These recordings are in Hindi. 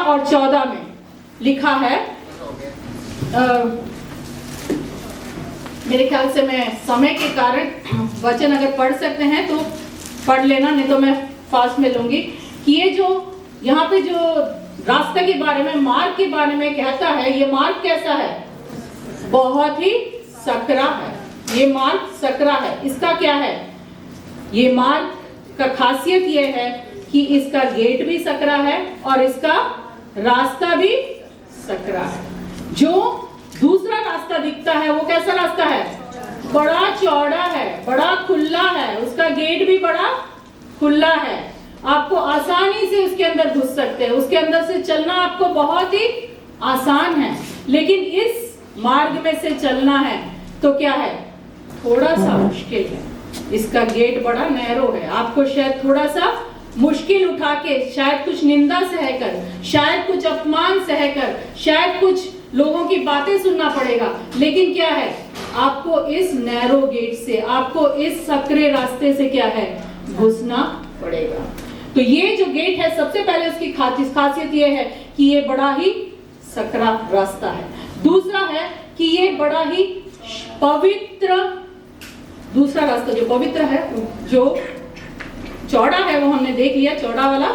13 और 14 में लिखा है, मेरे ख्याल से मैं समय के कारण वचन अगर पढ़ सकते हैं तो पढ़ लेना, नहीं तो मैं फास्ट में लूंगी। कि ये जो यहाँ पे जो रास्ते के बारे में, मार्ग के बारे में कहता है, ये मार्ग कैसा है? बहुत ही सकरा है। ये मार्ग सकरा है। इसका क्या है? ये मार्ग का खासियत ये है कि इसका गेट भी सकरा है और इसका रास्ता भी सकरा है। जो दूसरा रास्ता दिखता है वो कैसा रास्ता है? बड़ा चौड़ा है, बड़ा खुला है, उसका गेट भी बड़ा खुला है, आपको आसानी से उसके अंदर घुस सकते हैं, उसके अंदर से चलना आपको बहुत ही आसान है। लेकिन इस मार्ग में से चलना है तो क्या है? थोड़ा सा मुश्किल है। इसका गेट बड़ा नैरो है, आपको शायद थोड़ा सा मुश्किल उठा के, शायद कुछ निंदा सहकर, शायद कुछ अपमान सहकर, शायद कुछ लोगों की बातें सुनना पड़ेगा। लेकिन क्या है? आपको इस नैरो गेट से, आपको इस सकरे रास्ते से क्या है? घुसना पड़ेगा। तो ये जो गेट है, सबसे पहले उसकी खासियत ये है कि ये बड़ा ही सकरा रास्ता है। दूसरा है कि ये बड़ा ही पवित्र, दूसरा रास्ता जो पवित्र है, जो चौड़ा है वो हमने देख लिया, चौड़ा वाला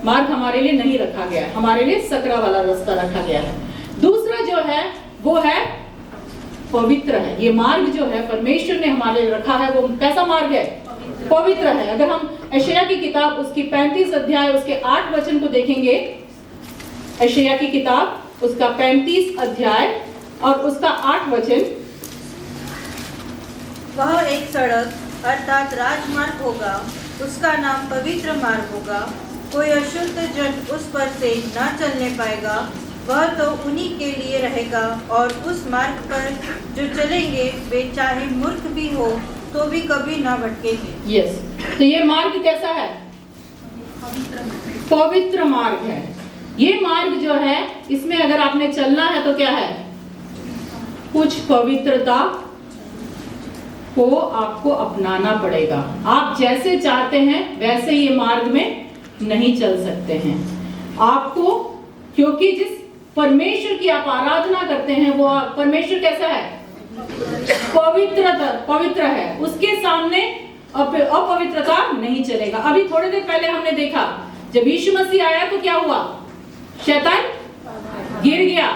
मार्ग हमारे लिए नहीं रखा गया है, हमारे लिए सकरा वाला रास्ता रखा गया है। दूसरा जो है वो है पवित्र है। ये मार्ग जो है परमेश्वर ने हमारे लिए रखा है, वो कैसा मार्ग है? पवित्र है। अगर हम यशायाह की किताब उसकी 35 अध्याय उसके 8 वचन को देखेंगे, यशायाह की किताब उसका 35 अध्याय और उसका 8 वचन। वह एक सड़क अर्थात राजमार्ग होगा, उसका नाम पवित्र मार्ग होगा, कोई अशुद्ध जन उस पर से न चलने पाएगा। वह तो उन्हीं के लिए रहेगा और उस मार्ग पर जो चलेंगे वे चाहे मूर्ख भी हो तो भी कभी ना भटकेंगे। यस, तो ये मार्ग कैसा है? पवित्र मार्ग है। ये मार्ग जो है, इसमें अगर आपने चलना है तो क्या है? कुछ पवित्रता को आपको अपनाना पड़ेगा। आप जैसे चाहते हैं वैसे ये मार्ग में नहीं चल सकते हैं आपको, क्योंकि जिस परमेश्वर की आप आराधना करते हैं वो परमेश्वर कैसा है? पवित्र है। उसके सामने अपवित्रता नहीं चलेगा। अभी थोड़ी देर पहले हमने देखा, जब यीशु मसीह आया तो क्या हुआ? शैतान गिर गया,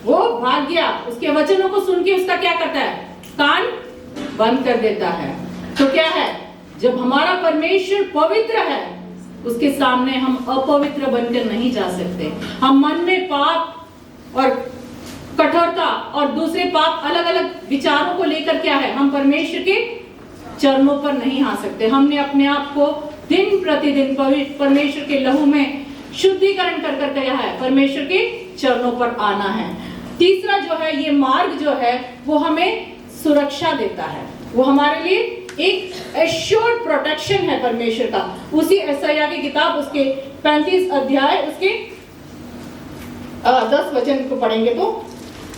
वो भाग गया। उसके वचनों को सुन के उसका क्या करता है? कान बंद कर देता है। तो क्या है? जब हमारा परमेश्वर पवित्र है, उसके सामने हम अपवित्र बनकर नहीं जा सकते। हम मन में पाप और कठोरता और दूसरे पाप, अलग अलग विचारों को लेकर क्या है? हम परमेश्वर के चरणों पर नहीं आ सकते। हमने अपने आप को दिन प्रतिदिन परमेश्वर के लहू में शुद्धिकरण कर कर क्या है? परमेश्वर के चरणों पर आना है। तीसरा जो है, ये मार्ग जो है वो हमें सुरक्षा देता है। वो हमारे लिए एक एश्योर्ड प्रोटेक्शन है परमेश्वर का। उसी यशायाह की किताब उसके 35 अध्याय उसके 10 वचन को पढ़ेंगे तो,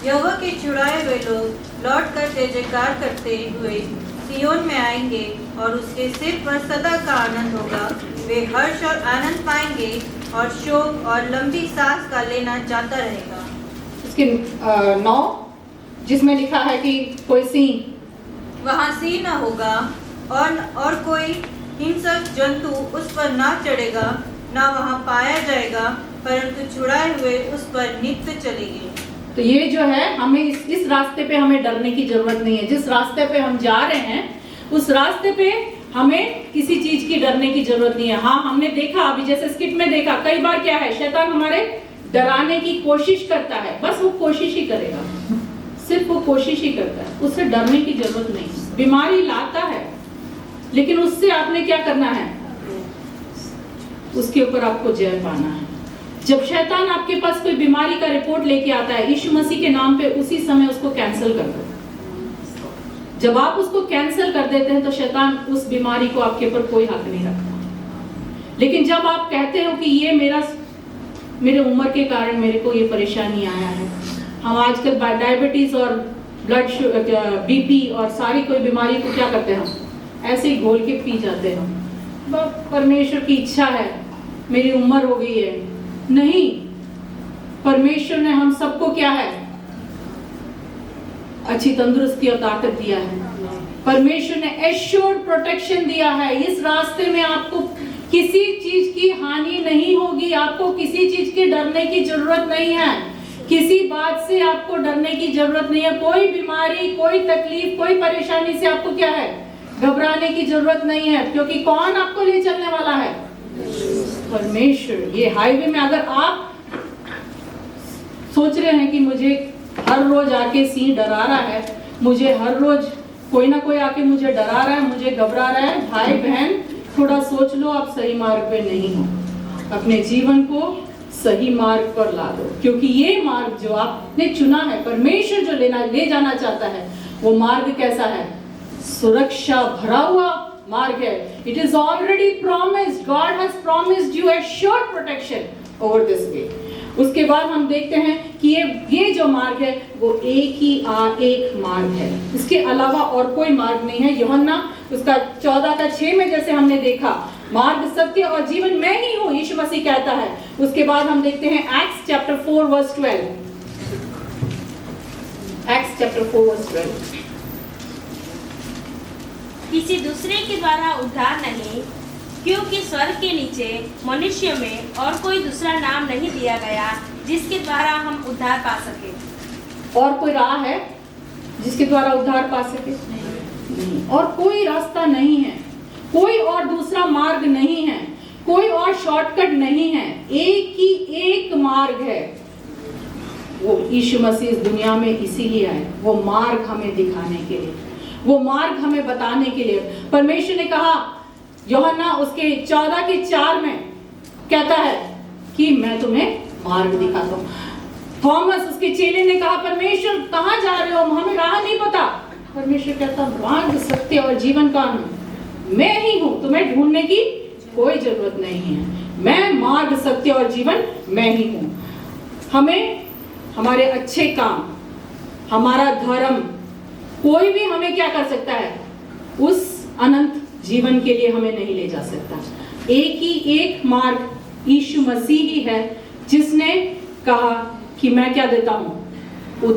यहोवा के छुड़ाए हुए लोग लौट कर जय जयकार करते हुए सियोन में आएंगे और उसके सिर पर सदा का आनंद होगा। वे हर्ष और आनंद पाएंगे और शोक और लंबी सांस का लेना जाता रहेगा। उसके 9 जिसमें लिखा है कि कोई सिंह, वहाँ सिंह न होगा और कोई हिंसक जंतु उस पर ना चढ़ेगा, ना वहाँ पाया जाएगा, परंतु छुड़ाए हुए उस पर नित्य चलेंगे। तो ये जो है, हमें इस रास्ते पे हमें डरने की जरूरत नहीं है। जिस रास्ते पे हम जा रहे हैं उस रास्ते पे हमें किसी चीज की डरने की जरूरत नहीं है। हाँ, हमने देखा, अभी जैसे स्किट में देखा, कई बार क्या है, शैतान हमारे डराने की कोशिश करता है। बस वो कोशिश ही करेगा, सिर्फ वो कोशिश ही करता है, उससे डरने की जरूरत नहीं। बीमारी लाता है, लेकिन उससे आपने क्या करना है? उसके ऊपर आपको जय पाना है। जब शैतान आपके पास कोई बीमारी का रिपोर्ट लेके आता है, यीशु मसीह के नाम पे उसी समय उसको कैंसिल कर दो। जब आप उसको कैंसिल कर देते हैं तो शैतान उस बीमारी को आपके ऊपर कोई हक नहीं रखता। लेकिन जब आप कहते हो कि ये मेरे उम्र के कारण मेरे को ये परेशानी आया है, हम आजकल डायबिटीज और ब्लड बीपी और सारी कोई बीमारी को क्या करते हैं? हम ऐसे ही घोल के पी जाते हैं। परमेश्वर की इच्छा है, मेरी उम्र हो गई है। नहीं, परमेश्वर ने हम सबको क्या है, अच्छी तंदुरुस्ती और ताकत दिया है। परमेश्वर ने एश्योर्ड प्रोटेक्शन दिया है। इस रास्ते में आपको किसी चीज की हानि नहीं होगी, आपको किसी चीज के डरने की जरूरत नहीं है, किसी बात से आपको डरने की जरूरत नहीं है। कोई बीमारी, कोई तकलीफ, कोई परेशानी से आपको क्या है, घबराने की जरूरत नहीं है, क्योंकि कौन आपको ले चलने वाला है, परमेश्वर। ये हाईवे में अगर आप सोच रहे हैं कि मुझे हर रोज आके सिंह डरा रहा है, मुझे हर रोज कोई ना कोई आके मुझे डरा रहा है, मुझे घबरा रहा है, भाई बहन थोड़ा सोच लो, आप सही मार्ग पे नहीं हो। अपने जीवन को सही मार्ग पर ला दो, क्योंकि ये मार्ग जो आपने चुना है, परमेश्वर जो ले जाना चाहता है, वो मार्ग कैसा है, सुरक्षा भरा हुआ मार्ग है। It is already promised, God has promised you assured protection over this way. उसके बाद हम देखते हैं कि ये जो मार्ग है वो एक मार्ग है, इसके अलावा और कोई मार्ग नहीं है। यूहन्ना उसका 14:6 में जैसे हमने देखा, मार्ग, सत्य और जीवन मैं ही हूँ, यीशु मसीह कहता है। उसके बाद हम देखते हैं Acts chapter 4 verse 12। Acts chapter 4 verse 12। किसी दूसरे के द्वारा उद्धार नहीं, क्योंकि स्वर्ग के नीचे मनुष्य में और कोई दूसरा नाम नहीं दिया गया जिसके द्वारा हम उद्धार पा सके। और कोई राह है जिसके द्वारा उद्धार पा सके? नहीं। और कोई रास्ता नहीं है, कोई और दूसरा मार्ग नहीं है, कोई और शॉर्टकट नहीं है, एक ही एक मार्ग है। वो यीशु मसीह इस दुनिया में इसीलिए आए, वो मार्ग हमें दिखाने के लिए, वो मार्ग हमें बताने के लिए। परमेश्वर ने कहा, यूहन्ना उसके 14:4 में कहता है कि मैं तुम्हें मार्ग दिखाता हूँ। थॉमस उसके चेले ने कहा, परमेश्वर कहाँ जा रहे हो, हमें राह नहीं पता। परमेश्वर कहता, मार्ग, सत्य और जीवन का मैं ही हूँ, तुम्हें ढूंढने की कोई जरूरत नहीं है। मैं मार्ग, सत्य और जीवन मैं ही हूँ। हमें हमारे अच्छे काम, हमारा धर्म, कोई भी हमें क्या कर सकता है, उस अनंत जीवन के लिए हमें नहीं ले जा सकता। एक ही एक मार्ग यीशु मसीह ही है, जिसने कहा कि मैं क्या देता हूँ,